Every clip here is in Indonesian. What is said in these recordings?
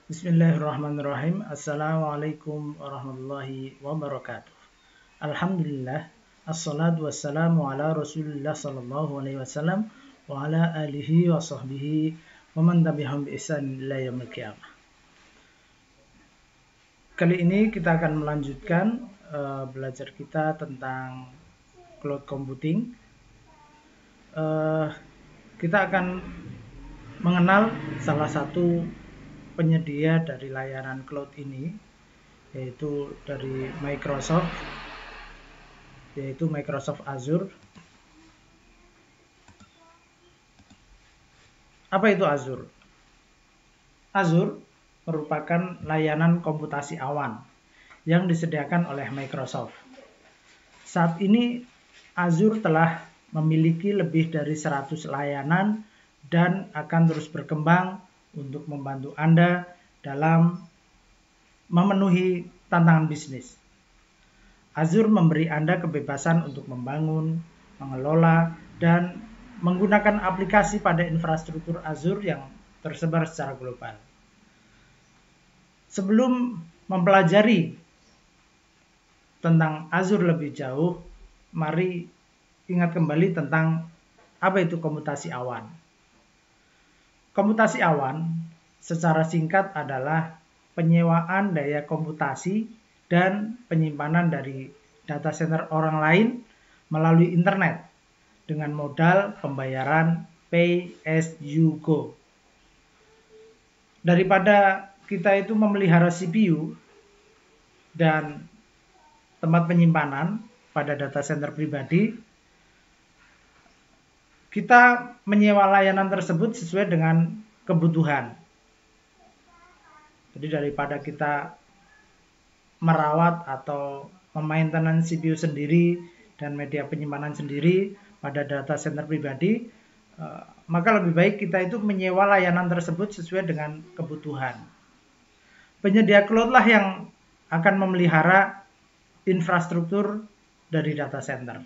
Bismillahirrahmanirrahim. Assalamualaikum warahmatullahi wabarakatuh. Alhamdulillah. Assalatu wassalamu ala Rasulillah sallallahu alaihi wasallam wa ala alihi wa sahbihi wa man tabi'ahum bi ihsan ila yaumil qiyamah. Kali ini kita akan melanjutkan belajar kita tentang cloud computing. Kita akan mengenal salah satu penyedia dari layanan cloud ini, yaitu dari Microsoft, yaitu Microsoft Azure. Apa itu Azure? Azure merupakan layanan komputasi awan yang disediakan oleh Microsoft. Saat ini Azure telah memiliki lebih dari 100 layanan dan akan terus berkembang untuk membantu Anda dalam memenuhi tantangan bisnis. Azure memberi Anda kebebasan untuk membangun, mengelola, dan menggunakan aplikasi pada infrastruktur Azure yang tersebar secara global. Sebelum mempelajari tentang Azure lebih jauh, mari ingat kembali tentang apa itu komputasi awan. Komputasi awan secara singkat adalah penyewaan daya komputasi dan penyimpanan dari data center orang lain melalui internet dengan modal pembayaran pay as you go. Daripada kita itu memelihara CPU dan tempat penyimpanan pada data center pribadi, kita menyewa layanan tersebut sesuai dengan kebutuhan. Jadi daripada kita merawat atau memaintenan CPU sendiri dan media penyimpanan sendiri pada data center pribadi, maka lebih baik kita itu menyewa layanan tersebut sesuai dengan kebutuhan. Penyedia cloud lah yang akan memelihara infrastruktur dari data center.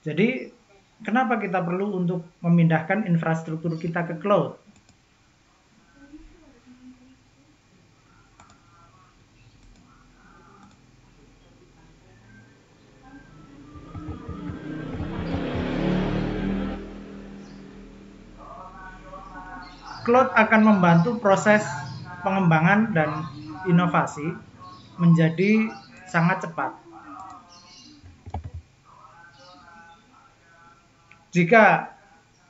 Jadi kenapa kita perlu untuk memindahkan infrastruktur kita ke cloud? Cloud akan membantu proses pengembangan dan inovasi menjadi sangat cepat. Jika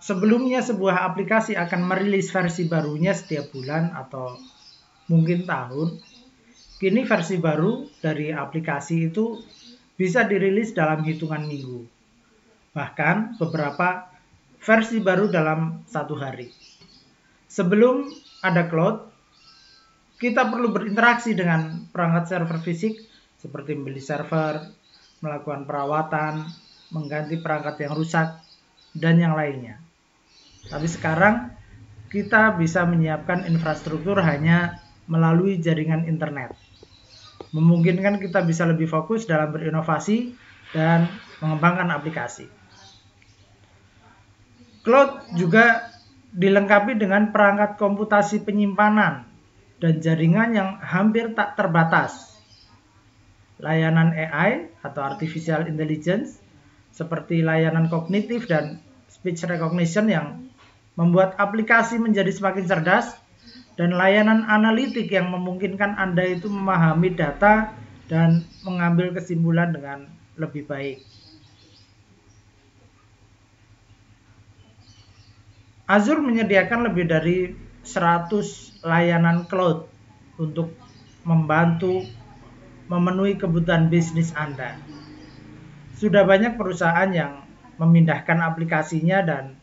sebelumnya sebuah aplikasi akan merilis versi barunya setiap bulan atau mungkin tahun, kini versi baru dari aplikasi itu bisa dirilis dalam hitungan minggu. Bahkan beberapa versi baru dalam satu hari. Sebelum ada cloud, kita perlu berinteraksi dengan perangkat server fisik seperti membeli server, melakukan perawatan, mengganti perangkat yang rusak, dan yang lainnya. Tapi sekarang kita bisa menyiapkan infrastruktur hanya melalui jaringan internet. Memungkinkan kita bisa lebih fokus dalam berinovasi dan mengembangkan aplikasi. Cloud juga dilengkapi dengan perangkat komputasi penyimpanan dan jaringan yang hampir tak terbatas. Layanan AI atau Artificial Intelligence seperti layanan kognitif dan speech recognition yang membuat aplikasi menjadi semakin cerdas, dan layanan analitik yang memungkinkan Anda itu memahami data dan mengambil kesimpulan dengan lebih baik. Azure menyediakan lebih dari 100 layanan cloud untuk membantu memenuhi kebutuhan bisnis Anda. Sudah banyak perusahaan yang memindahkan aplikasinya dan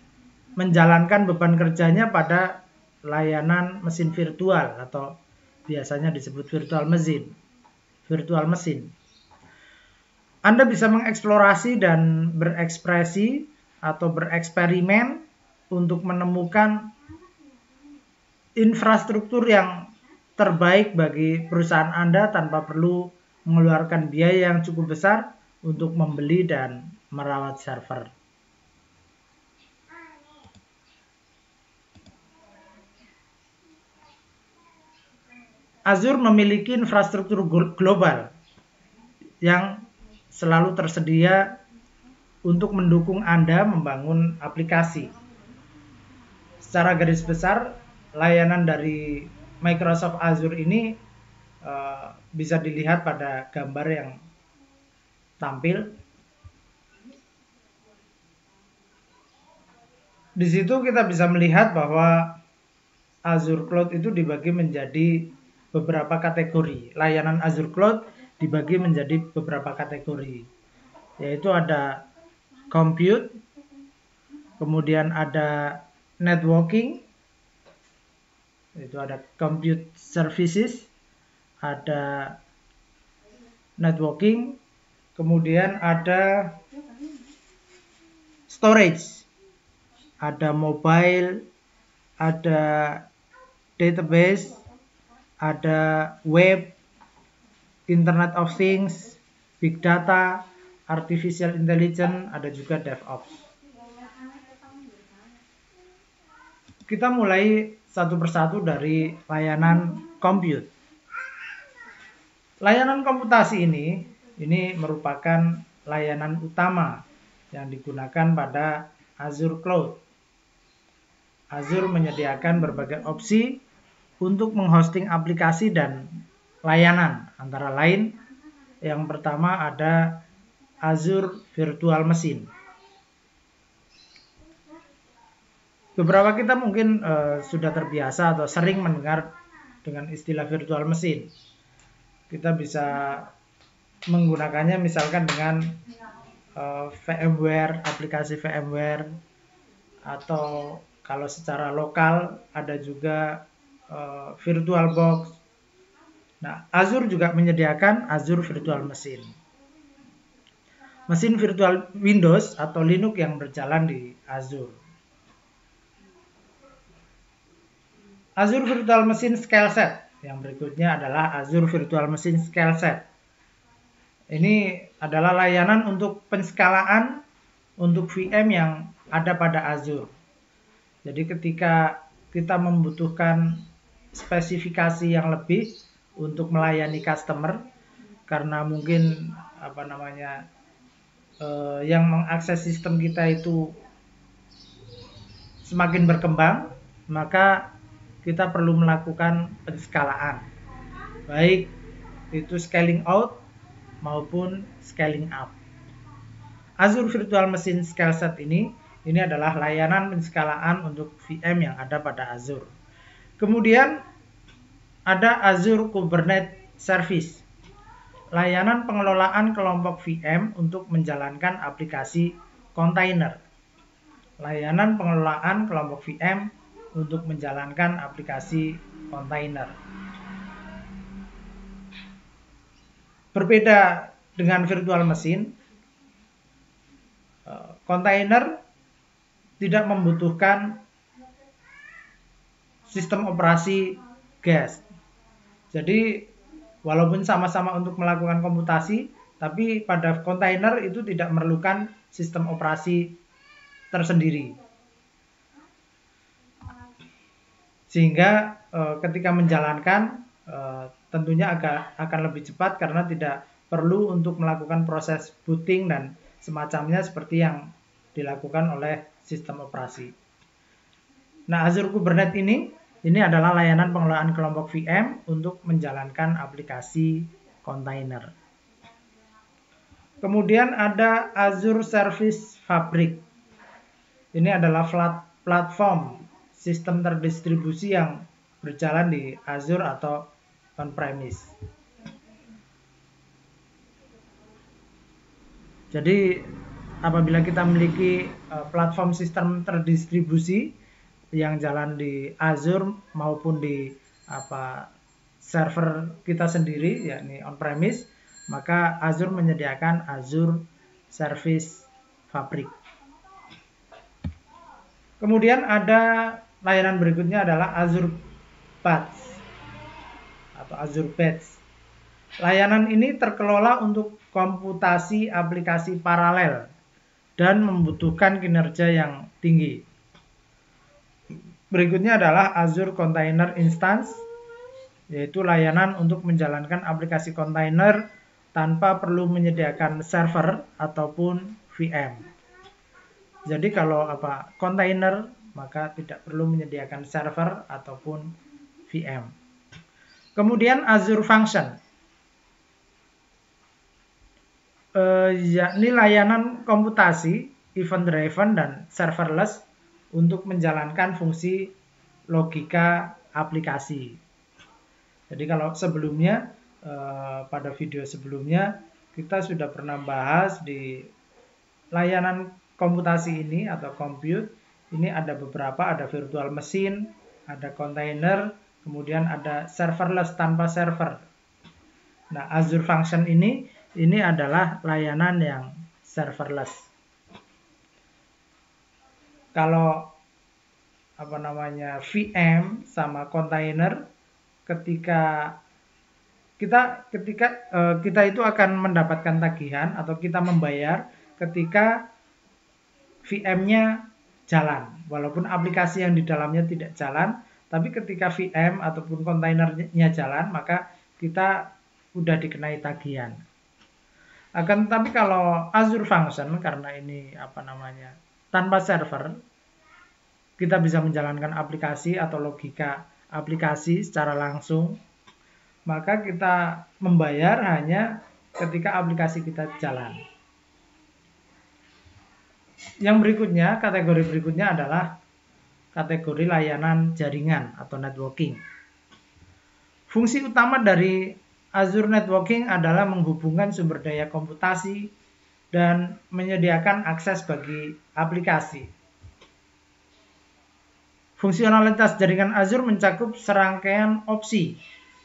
menjalankan beban kerjanya pada layanan mesin virtual atau biasanya disebut virtual mesin. Anda bisa mengeksplorasi dan berekspresi atau bereksperimen untuk menemukan infrastruktur yang terbaik bagi perusahaan Anda tanpa perlu mengeluarkan biaya yang cukup besar untuk membeli dan merawat server. Azure memiliki infrastruktur global yang selalu tersedia untuk mendukung Anda membangun aplikasi. Secara garis besar, layanan dari Microsoft Azure ini bisa dilihat pada gambar yang tampil. Di situ kita bisa melihat bahwa Azure Cloud itu dibagi menjadi beberapa kategori. Layanan Azure Cloud dibagi menjadi beberapa kategori, yaitu ada compute, kemudian ada networking, itu ada compute services, ada networking, kemudian ada storage, ada mobile, ada database, ada web, Internet of Things, Big Data, Artificial Intelligence, ada juga DevOps. Kita mulai satu persatu dari layanan compute. Layanan komputasi ini merupakan layanan utama yang digunakan pada Azure Cloud. Azure menyediakan berbagai opsi untuk menghosting aplikasi dan layanan, antara lain yang pertama ada Azure Virtual Machine. Beberapa kita mungkin sudah terbiasa atau sering mendengar dengan istilah virtual machine. Kita bisa menggunakannya misalkan dengan VMware, aplikasi VMware, atau kalau secara lokal ada juga VirtualBox. Nah, Azure juga menyediakan Azure Virtual Machine. Mesin virtual Windows atau Linux yang berjalan di Azure. Azure Virtual Machine Scale Set. Yang berikutnya adalah Azure Virtual Machine Scale Set. Ini adalah layanan untuk penskalaan untuk VM yang ada pada Azure. Jadi ketika kita membutuhkan spesifikasi yang lebih untuk melayani customer, karena mungkin yang mengakses sistem kita itu semakin berkembang, maka kita perlu melakukan penskalaan, baik itu scaling out maupun scaling up. Azure Virtual Machine Scale Set ini adalah layanan penskalaan untuk VM yang ada pada Azure. Kemudian ada Azure Kubernetes Service, layanan pengelolaan kelompok VM untuk menjalankan aplikasi kontainer. Layanan pengelolaan kelompok VM untuk menjalankan aplikasi kontainer. Berbeda dengan virtual machine, kontainer tidak membutuhkan sistem operasi gas. Jadi walaupun sama-sama untuk melakukan komputasi, tapi pada kontainer itu tidak memerlukan sistem operasi tersendiri. Sehingga ketika menjalankan tentunya akan lebih cepat karena tidak perlu untuk melakukan proses booting dan semacamnya seperti yang dilakukan oleh sistem operasi. Nah, Azure Kubernetes ini adalah layanan pengelolaan kelompok VM untuk menjalankan aplikasi kontainer. Kemudian ada Azure Service Fabric. Ini adalah platform sistem terdistribusi yang berjalan di Azure atau on-premise. Jadi apabila kita memiliki platform sistem terdistribusi yang jalan di Azure maupun di server kita sendiri, yakni on-premise, maka Azure menyediakan Azure Service Fabric. Kemudian ada layanan berikutnya adalah Azure Batch atau Azure Batch. Layanan ini terkelola untuk komputasi aplikasi paralel dan membutuhkan kinerja yang tinggi. Berikutnya adalah Azure Container Instance. yaitu layanan untuk menjalankan aplikasi kontainer tanpa perlu menyediakan server ataupun VM. Jadi kalau kontainer, maka tidak perlu menyediakan server ataupun VM. Kemudian Azure Function, yakni layanan komputasi event driven dan serverless untuk menjalankan fungsi logika aplikasi. Jadi kalau sebelumnya pada video sebelumnya kita sudah pernah bahas di layanan komputasi ini atau compute ini ada beberapa, ada virtual machine, ada container, kemudian ada serverless tanpa server. Nah, Azure Function ini adalah layanan yang serverless. Kalau VM sama container, ketika kita itu akan mendapatkan tagihan atau kita membayar ketika VM-nya jalan, walaupun aplikasi yang di dalamnya tidak jalan, tapi ketika VM ataupun kontainernya jalan, maka kita udah dikenai tagihan. Akan tetapi kalau Azure Function, karena ini tanpa server, kita bisa menjalankan aplikasi atau logika aplikasi secara langsung, maka kita membayar hanya ketika aplikasi kita jalan. Yang berikutnya, kategori berikutnya adalah kategori layanan jaringan atau networking. Fungsi utama dari Azure Networking adalah menghubungkan sumber daya komputasi dan menyediakan akses bagi aplikasi. Fungsionalitas jaringan Azure mencakup serangkaian opsi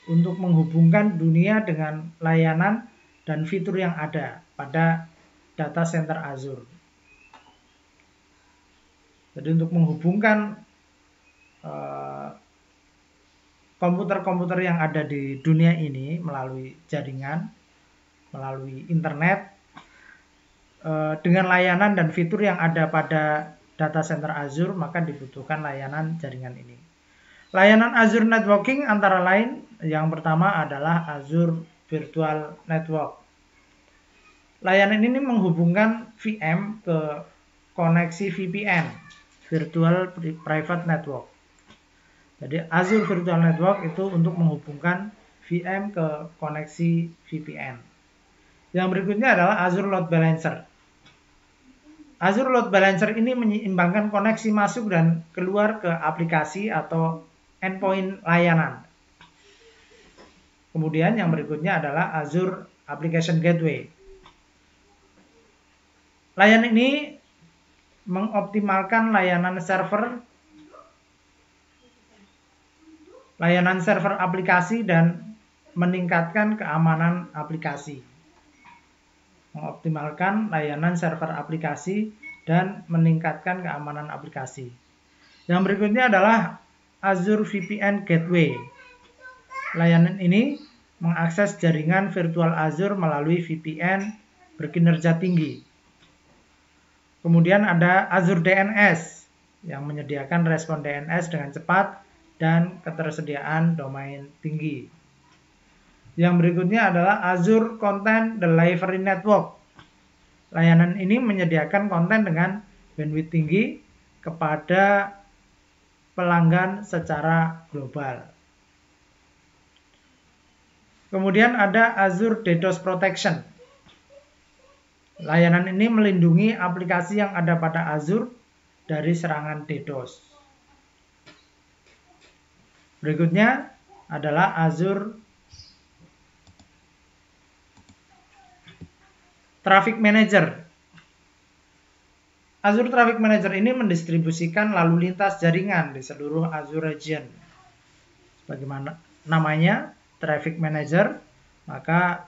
untuk menghubungkan dunia dengan layanan dan fitur yang ada pada data center Azure. Jadi untuk menghubungkan komputer-komputer yang ada di dunia ini melalui jaringan, melalui internet, dengan layanan dan fitur yang ada pada data center Azure, maka dibutuhkan layanan jaringan ini. Layanan Azure Networking antara lain, yang pertama adalah Azure Virtual Network. Layanan ini menghubungkan VM ke koneksi VPN, Virtual Private Network. Jadi Azure Virtual Network itu untuk menghubungkan VM ke koneksi VPN. Yang berikutnya adalah Azure Load Balancer. Azure Load Balancer ini menyeimbangkan koneksi masuk dan keluar ke aplikasi atau endpoint layanan. Kemudian yang berikutnya adalah Azure Application Gateway. Layanan ini mengoptimalkan layanan server aplikasi dan meningkatkan keamanan aplikasi. Mengoptimalkan layanan server aplikasi dan meningkatkan keamanan aplikasi. Yang berikutnya adalah Azure VPN Gateway. Layanan ini mengakses jaringan virtual Azure melalui VPN berkinerja tinggi. Kemudian ada Azure DNS yang menyediakan respon DNS dengan cepat dan ketersediaan domain tinggi. Yang berikutnya adalah Azure Content Delivery Network. Layanan ini menyediakan konten dengan bandwidth tinggi kepada pelanggan secara global. Kemudian ada Azure DDoS Protection. Layanan ini melindungi aplikasi yang ada pada Azure dari serangan DDoS. Berikutnya adalah Azure Traffic Manager. Azure Traffic Manager ini mendistribusikan lalu lintas jaringan di seluruh Azure region. Sebagaimana namanya, Traffic Manager, maka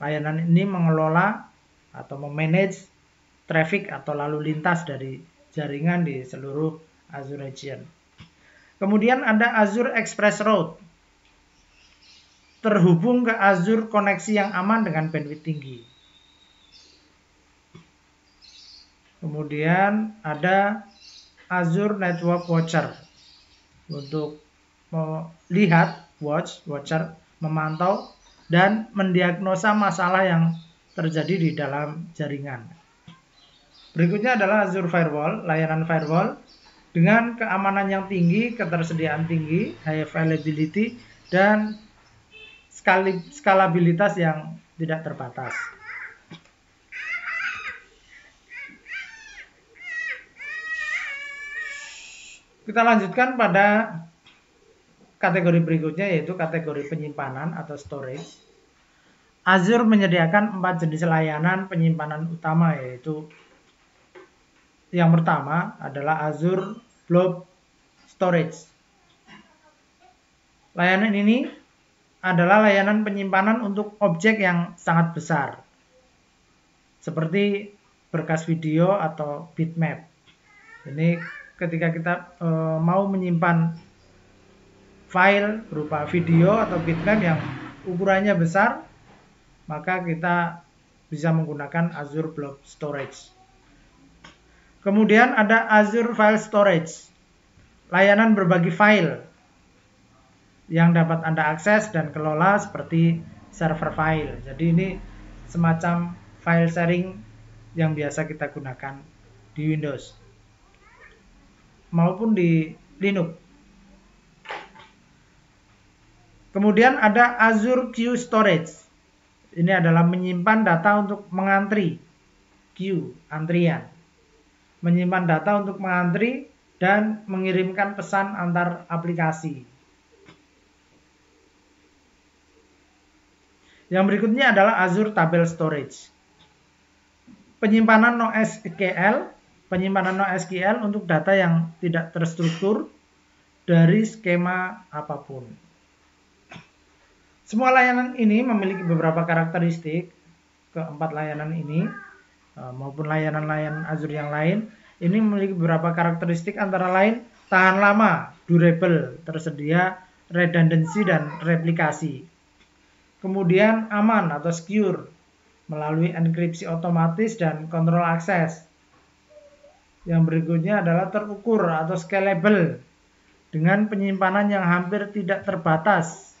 layanan ini mengelola atau memanage traffic atau lalu lintas dari jaringan di seluruh Azure region. Kemudian ada Azure Express Route. Terhubung ke Azure koneksi yang aman dengan bandwidth tinggi. Kemudian ada Azure Network Watcher untuk melihat watcher, memantau dan mendiagnosa masalah yang terjadi di dalam jaringan. Berikutnya adalah Azure Firewall, layanan firewall dengan keamanan yang tinggi, ketersediaan tinggi, high availability, dan skalabilitas yang tidak terbatas. Kita lanjutkan pada kategori berikutnya, yaitu kategori penyimpanan atau storage. Azure menyediakan 4 jenis layanan penyimpanan utama, yaitu yang pertama adalah Azure Blob Storage. Layanan ini adalah layanan penyimpanan untuk objek yang sangat besar, seperti berkas video atau bitmap. Ini ketika kita mau menyimpan file berupa video atau bitmap yang ukurannya besar, maka kita bisa menggunakan Azure Blob Storage. Kemudian ada Azure File Storage, layanan berbagi file yang dapat Anda akses dan kelola seperti server file. Jadi ini semacam file sharing yang biasa kita gunakan di Windows maupun di Linux. Kemudian ada Azure Queue Storage. Ini adalah menyimpan data untuk mengantri, queue, antrian. Menyimpan data untuk mengantri dan mengirimkan pesan antar aplikasi. Yang berikutnya adalah Azure Table Storage. Penyimpanan NoSQL, untuk data yang tidak terstruktur dari skema apapun. Semua layanan ini memiliki beberapa karakteristik. Keempat layanan ini maupun layanan-layanan Azure yang lain ini memiliki beberapa karakteristik, antara lain tahan lama, durable, tersedia, redundancy dan replikasi. Kemudian aman atau secure melalui enkripsi otomatis dan kontrol akses. Yang berikutnya adalah terukur atau scalable dengan penyimpanan yang hampir tidak terbatas.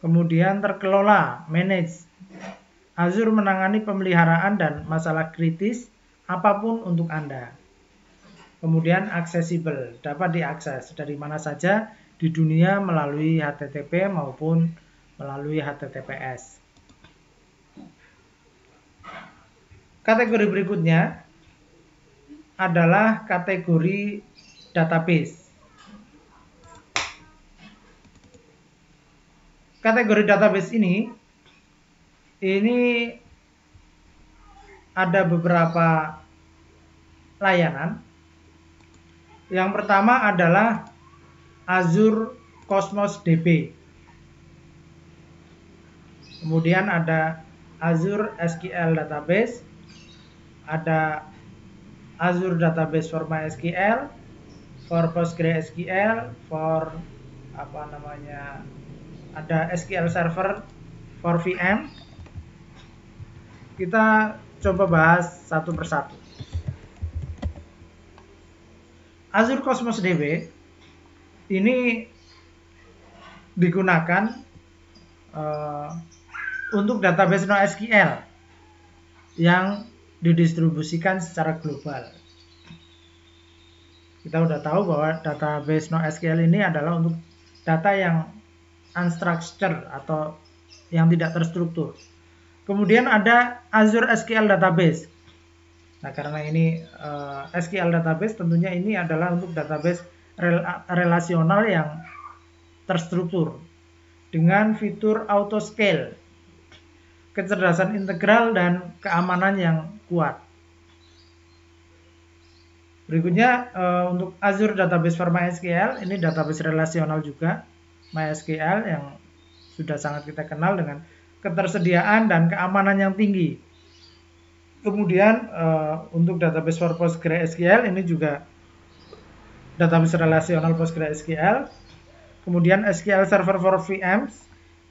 Kemudian terkelola, manage. Azure menangani pemeliharaan dan masalah kritis apapun untuk Anda. Kemudian accessible, dapat diakses dari mana saja di dunia melalui HTTP maupun melalui HTTPS. Kategori berikutnya adalah kategori database. Kategori database ini ada beberapa layanan. Yang pertama adalah Azure Cosmos DB. Kemudian ada Azure SQL Database, ada Azure Database for MySQL, for PostgreSQL, for ada SQL Server for VM. Kita coba bahas satu persatu. Azure Cosmos DB ini digunakan untuk database NoSQL yang didistribusikan secara global. Kita udah tahu bahwa database NoSQL ini adalah untuk data yang unstructured atau yang tidak terstruktur. Kemudian ada Azure SQL Database. Nah, karena ini SQL Database, tentunya ini adalah untuk database relasional yang terstruktur dengan fitur auto scale, kecerdasan integral dan keamanan yang kuat. Berikutnya untuk Azure Database for MySQL, ini database relasional juga MySQL yang sudah sangat kita kenal dengan ketersediaan dan keamanan yang tinggi. Kemudian untuk database for PostgreSQL ini juga database relasional PostgreSQL. Kemudian SQL Server for VMs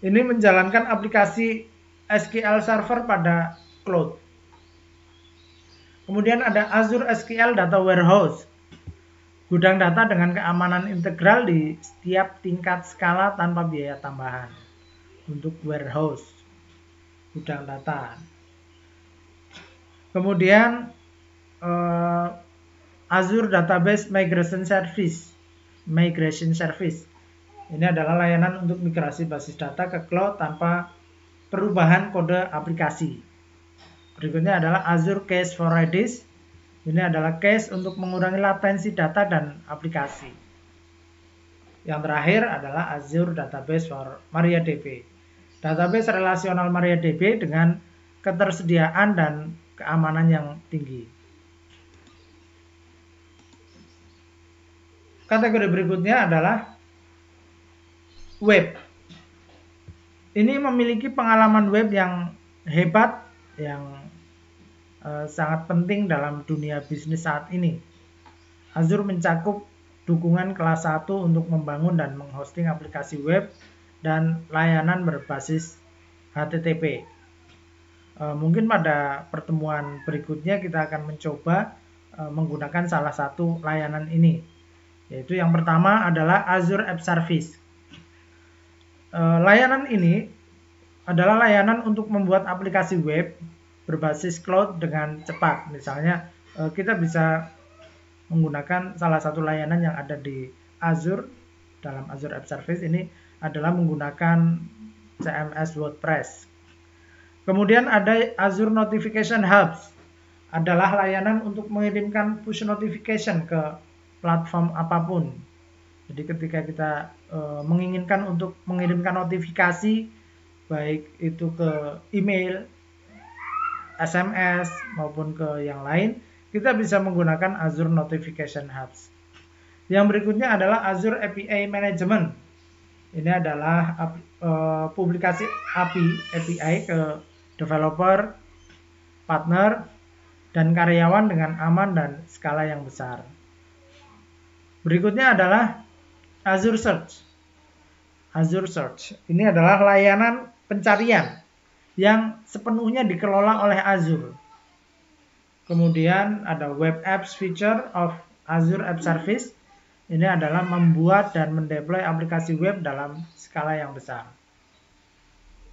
ini menjalankan aplikasi SQL Server pada cloud. Kemudian ada Azure SQL Data Warehouse Gudang data dengan keamanan integral di setiap tingkat skala tanpa biaya tambahan. Untuk warehouse, gudang data. Kemudian Azure Database Migration Service. Ini adalah layanan untuk migrasi basis data ke cloud tanpa perubahan kode aplikasi. Berikutnya adalah Azure Cache for Redis. Ini adalah cache untuk mengurangi latensi data dan aplikasi. Yang terakhir adalah Azure Database for MariaDB. Database relasional MariaDB dengan ketersediaan dan keamanan yang tinggi. Kategori berikutnya adalah web. Ini memiliki pengalaman web yang hebat, yang sangat penting dalam dunia bisnis saat ini. Azure mencakup dukungan kelas 1 untuk membangun dan menghosting aplikasi web dan layanan berbasis HTTP. Mungkin pada pertemuan berikutnya kita akan mencoba menggunakan salah satu layanan ini, yaitu yang pertama adalah Azure App Service. Layanan ini adalah layanan untuk membuat aplikasi web berbasis cloud dengan cepat. Misalnya kita bisa menggunakan salah satu layanan yang ada di Azure, dalam Azure App Service ini adalah menggunakan CMS WordPress. Kemudian ada Azure Notification Hubs, adalah layanan untuk mengirimkan push notification ke platform apapun. Jadi ketika kita menginginkan untuk mengirimkan notifikasi, baik itu ke email, SMS, maupun ke yang lain, kita bisa menggunakan Azure Notification Hubs. Yang berikutnya adalah Azure API Management. Ini adalah publikasi API ke developer, partner, dan karyawan dengan aman dan skala yang besar. Berikutnya adalah Azure Search. Azure Search ini adalah layanan pencarian yang sepenuhnya dikelola oleh Azure. Kemudian ada Web Apps Feature of Azure App Service. Ini adalah membuat dan mendeploy aplikasi web dalam skala yang besar.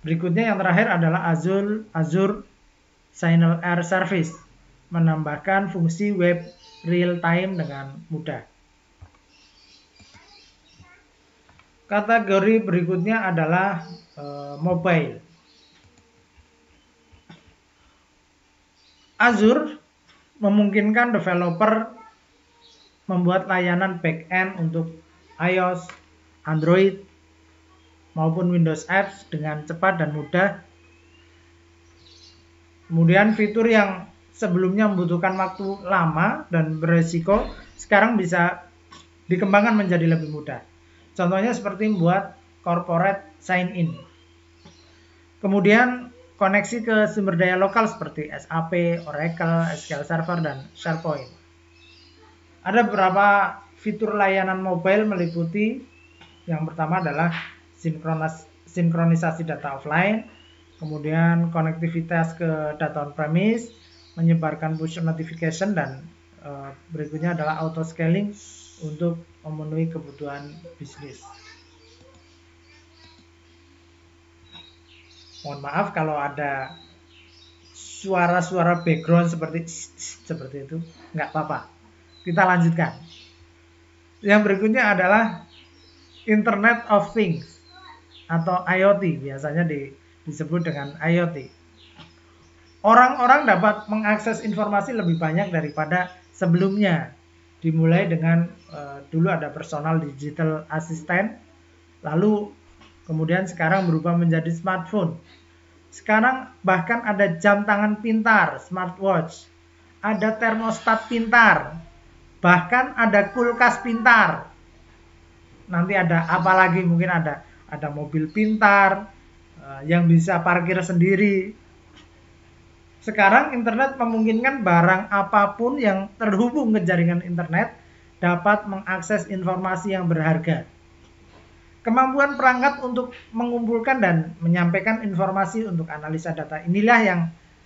Berikutnya yang terakhir adalah Azure Signal Air Service, menambahkan fungsi web real time dengan mudah. Kategori berikutnya adalah mobile. Azure memungkinkan developer membuat layanan back-end untuk iOS, Android, maupun Windows Apps dengan cepat dan mudah. Kemudian fitur yang sebelumnya membutuhkan waktu lama dan beresiko, sekarang bisa dikembangkan menjadi lebih mudah. Contohnya seperti membuat corporate sign-in. Kemudian koneksi ke sumber daya lokal seperti SAP, Oracle, SQL Server, dan SharePoint. Ada beberapa fitur layanan mobile meliputi yang pertama adalah sinkronisasi data offline, kemudian konektivitas ke data on-premise, menyebarkan push notification, dan berikutnya adalah auto scaling untuk memenuhi kebutuhan bisnis. Mohon maaf kalau ada suara-suara background seperti itu, nggak apa-apa. Kita lanjutkan. Yang berikutnya adalah Internet of Things atau IoT, biasanya disebut dengan IoT. Orang-orang dapat mengakses informasi lebih banyak daripada sebelumnya. Dimulai dengan dulu ada personal digital assistant, lalu kemudian sekarang berubah menjadi smartphone. Sekarang bahkan ada jam tangan pintar, smartwatch, ada termostat pintar, bahkan ada kulkas pintar. Nanti ada apa lagi? Mungkin ada mobil pintar yang bisa parkir sendiri. Sekarang internet memungkinkan barang apapun yang terhubung ke jaringan internet dapat mengakses informasi yang berharga. Kemampuan perangkat untuk mengumpulkan dan menyampaikan informasi untuk analisa data inilah yang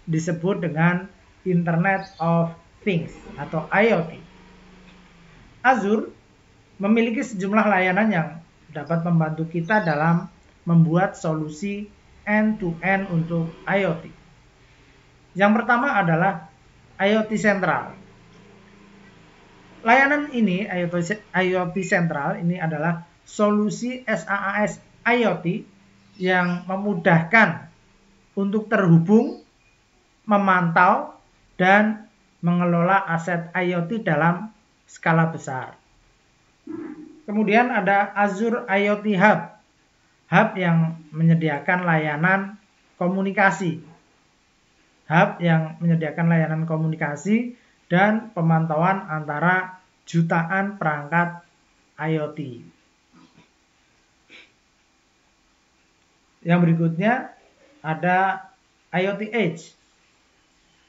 disebut dengan Internet of Things atau IoT. Azure memiliki sejumlah layanan yang dapat membantu kita dalam membuat solusi end-to-end untuk IoT. Yang pertama adalah IoT Central. Layanan ini, IoT Central, ini adalah solusi SaaS IoT yang memudahkan untuk terhubung, memantau, dan mengelola aset IoT dalam skala besar. Kemudian ada Azure IoT Hub, hub yang menyediakan layanan komunikasi. Hub yang menyediakan layanan komunikasi dan pemantauan antara jutaan perangkat IoT. Yang berikutnya ada IoT Edge.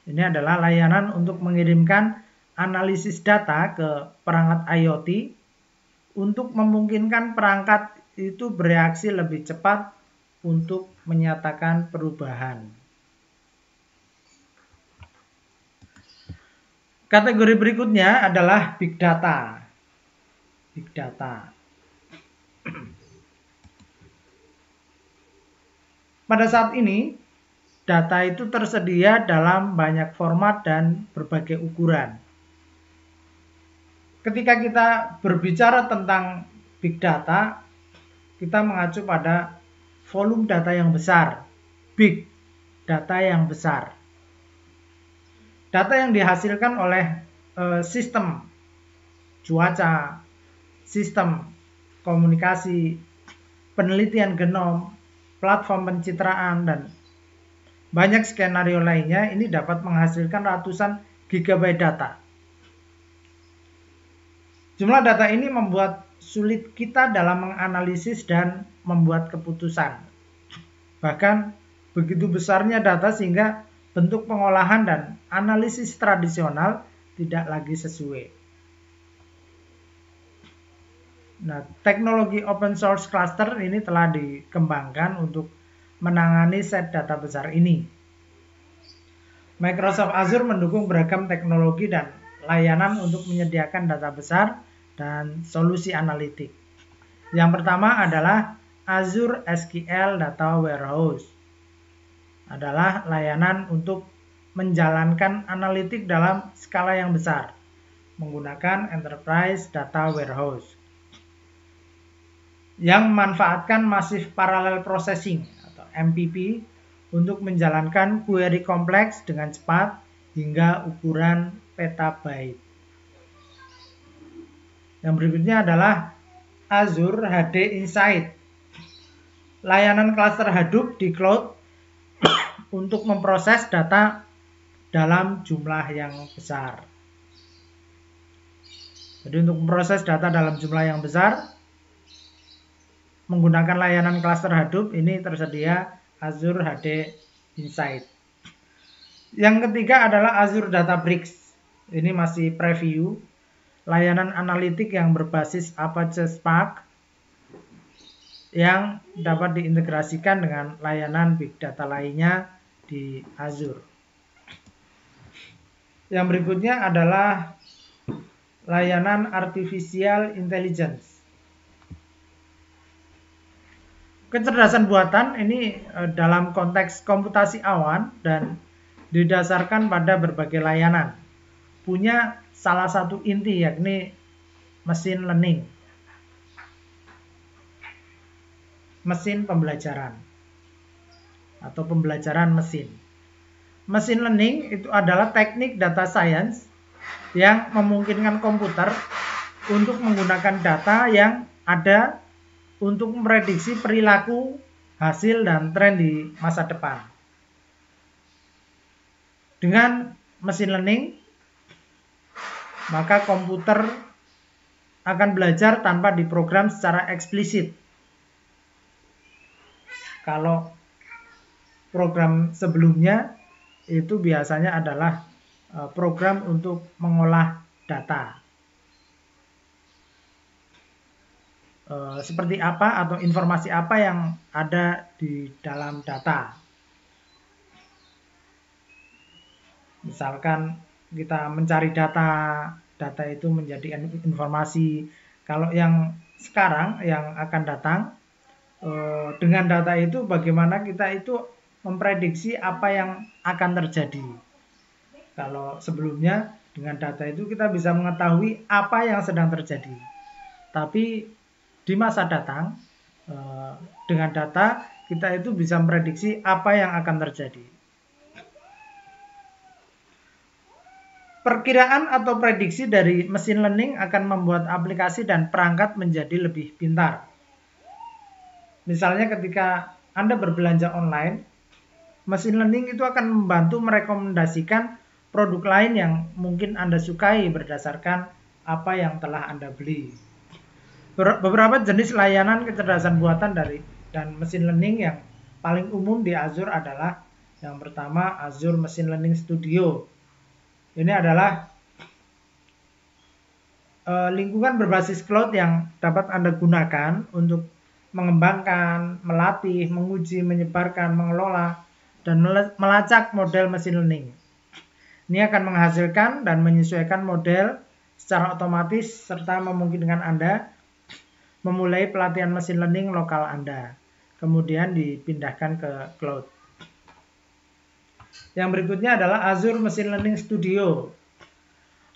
Ini adalah layanan untuk mengirimkan analisis data ke perangkat IoT untuk memungkinkan perangkat itu bereaksi lebih cepat untuk menyatakan perubahan. Kategori berikutnya adalah Big Data. Big Data. Pada saat ini, data itu tersedia dalam banyak format dan berbagai ukuran. Ketika kita berbicara tentang Big Data, kita mengacu pada volume data yang besar. Big data yang besar. Data yang dihasilkan oleh sistem cuaca, sistem komunikasi, penelitian genom, platform pencitraan, dan banyak skenario lainnya, ini dapat menghasilkan ratusan gigabyte data. Jumlah data ini membuat sulit kita dalam menganalisis dan membuat keputusan. Bahkan begitu besarnya data sehingga bentuk pengolahan dan analisis tradisional tidak lagi sesuai. Nah, teknologi open source cluster ini telah dikembangkan untuk menangani set data besar ini. Microsoft Azure mendukung beragam teknologi dan layanan untuk menyediakan data besar dan solusi analitik. Yang pertama adalah Azure SQL Data Warehouse. Adalah layanan untuk menjalankan analitik dalam skala yang besar menggunakan Enterprise Data Warehouse yang memanfaatkan Massive Parallel Processing atau MPP untuk menjalankan query kompleks dengan cepat hingga ukuran petabyte. Yang berikutnya adalah Azure HD Insight, layanan cluster Hadoop di cloud untuk memproses data dalam jumlah yang besar. Jadi untuk memproses data dalam jumlah yang besar, menggunakan layanan cluster Hadoop ini tersedia Azure HD Insight. Yang ketiga adalah Azure Databricks. Ini masih preview, layanan analitik yang berbasis Apache Spark yang dapat diintegrasikan dengan layanan big data lainnya di Azure. Yang berikutnya adalah layanan Artificial Intelligence. Kecerdasan buatan ini dalam konteks komputasi awan dan didasarkan pada berbagai layanan. Punya salah satu inti yakni machine learning. Mesin pembelajaran atau pembelajaran mesin. Machine learning itu adalah teknik data science yang memungkinkan komputer untuk menggunakan data yang ada untuk memprediksi perilaku, hasil, dan tren di masa depan. Dengan machine learning, maka komputer akan belajar tanpa diprogram secara eksplisit. Kalau program sebelumnya itu biasanya adalah program untuk mengolah data. Seperti apa atau informasi apa yang ada di dalam data. Misalkan kita mencari data data itu menjadi informasi. Kalau yang sekarang yang akan datang, dengan data itu bagaimana kita itu memprediksi apa yang akan terjadi. Kalau sebelumnya dengan data itu kita bisa mengetahui apa yang sedang terjadi. Tapi di masa datang, dengan data kita itu bisa memprediksi apa yang akan terjadi. Perkiraan atau prediksi dari mesin learning akan membuat aplikasi dan perangkat menjadi lebih pintar. Misalnya ketika Anda berbelanja online, mesin learning itu akan membantu merekomendasikan produk lain yang mungkin Anda sukai berdasarkan apa yang telah Anda beli. Beberapa jenis layanan kecerdasan buatan dan mesin learning yang paling umum di Azure adalah yang pertama Azure Machine Learning Studio. Ini adalah lingkungan berbasis cloud yang dapat Anda gunakan untuk mengembangkan, melatih, menguji, menyebarkan, mengelola, dan melacak model machine learning. Ini akan menghasilkan dan menyesuaikan model secara otomatis serta memungkinkan Anda memulai pelatihan machine learning lokal Anda, kemudian dipindahkan ke cloud. Yang berikutnya adalah Azure Machine Learning Studio,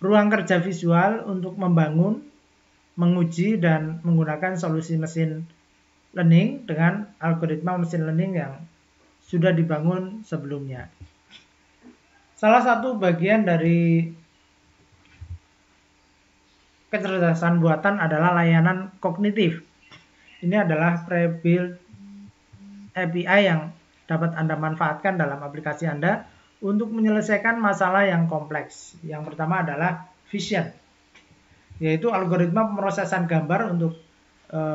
ruang kerja visual untuk membangun, menguji, dan menggunakan solusi mesin learning dengan algoritma mesin learning yang sudah dibangun sebelumnya. Salah satu bagian dari kecerdasan buatan adalah layanan kognitif. Ini adalah pre-built API yang dapat Anda manfaatkan dalam aplikasi Anda untuk menyelesaikan masalah yang kompleks. Yang pertama adalah vision, yaitu algoritma pemrosesan gambar untuk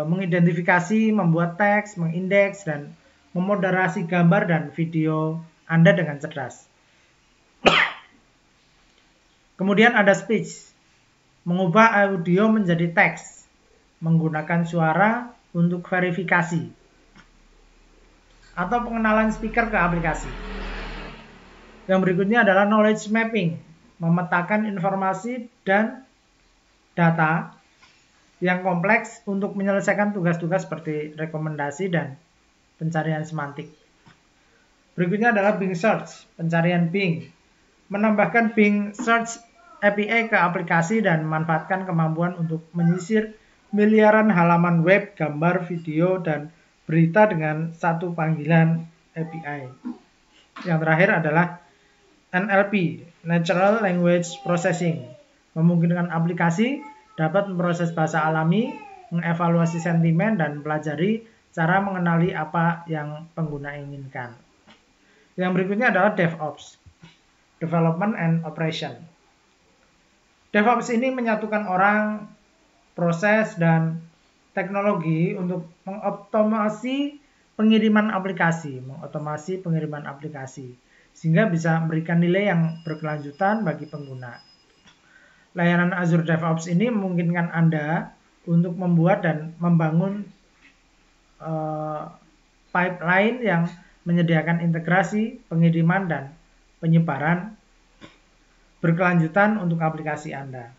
mengidentifikasi, membuat teks, mengindeks, dan memoderasi gambar dan video Anda dengan cerdas. Kemudian ada speech, mengubah audio menjadi teks, menggunakan suara untuk verifikasi, atau pengenalan speaker ke aplikasi. Yang berikutnya adalah knowledge mapping, memetakan informasi dan data yang kompleks untuk menyelesaikan tugas-tugas seperti rekomendasi dan pencarian semantik. Berikutnya adalah Bing Search, pencarian Bing. Menambahkan Bing Search API ke aplikasi dan memanfaatkan kemampuan untuk menyisir miliaran halaman web, gambar, video, dan berita dengan satu panggilan API. Yang terakhir adalah NLP, Natural Language Processing, memungkinkan aplikasi dapat memproses bahasa alami, mengevaluasi sentimen, dan mempelajari cara mengenali apa yang pengguna inginkan. Yang berikutnya adalah DevOps, Development and Operation. DevOps ini menyatukan orang, proses, dan teknologi untuk mengotomasi pengiriman aplikasi, sehingga bisa memberikan nilai yang berkelanjutan bagi pengguna. Layanan Azure DevOps ini memungkinkan Anda untuk membuat dan membangun pipeline yang menyediakan integrasi, pengiriman, dan penyebaran berkelanjutan untuk aplikasi Anda.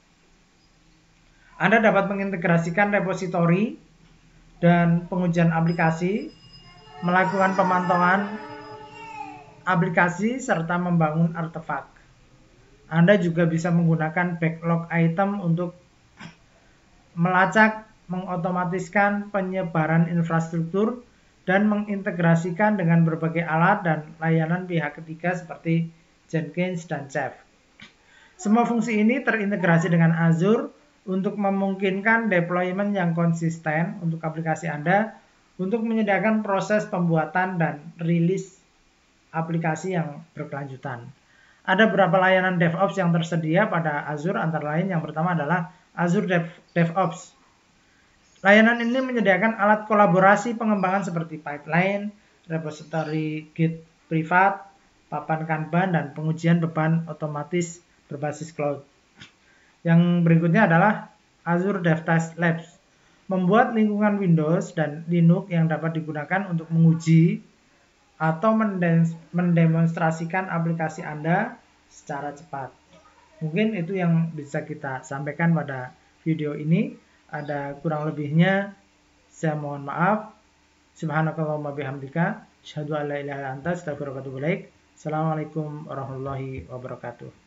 Anda dapat mengintegrasikan repositori dan pengujian aplikasi, melakukan pemantauan aplikasi, serta membangun artefak. Anda juga bisa menggunakan backlog item untuk melacak, mengotomatiskan penyebaran infrastruktur, dan mengintegrasikan dengan berbagai alat dan layanan pihak ketiga seperti Jenkins dan Chef. Semua fungsi ini terintegrasi dengan Azure untuk memungkinkan deployment yang konsisten untuk aplikasi Anda untuk menyediakan proses pembuatan dan rilis aplikasi yang berkelanjutan. Ada beberapa layanan DevOps yang tersedia pada Azure, antara lain yang pertama adalah Azure DevOps. Layanan ini menyediakan alat kolaborasi pengembangan seperti pipeline, repository Git privat, papan Kanban, dan pengujian beban otomatis berbasis cloud. Yang berikutnya adalah Azure DevTest Labs, membuat lingkungan Windows dan Linux yang dapat digunakan untuk menguji atau mendemonstrasikan aplikasi Anda secara cepat. Mungkin itu yang bisa kita sampaikan pada video ini. Ada kurang lebihnya, saya mohon maaf. Subhanakallahumma bihamdika, asyhadu an la ilaha illa anta, astaghfiruka wa atubu ilaik. Assalamualaikum warahmatullahi wabarakatuh.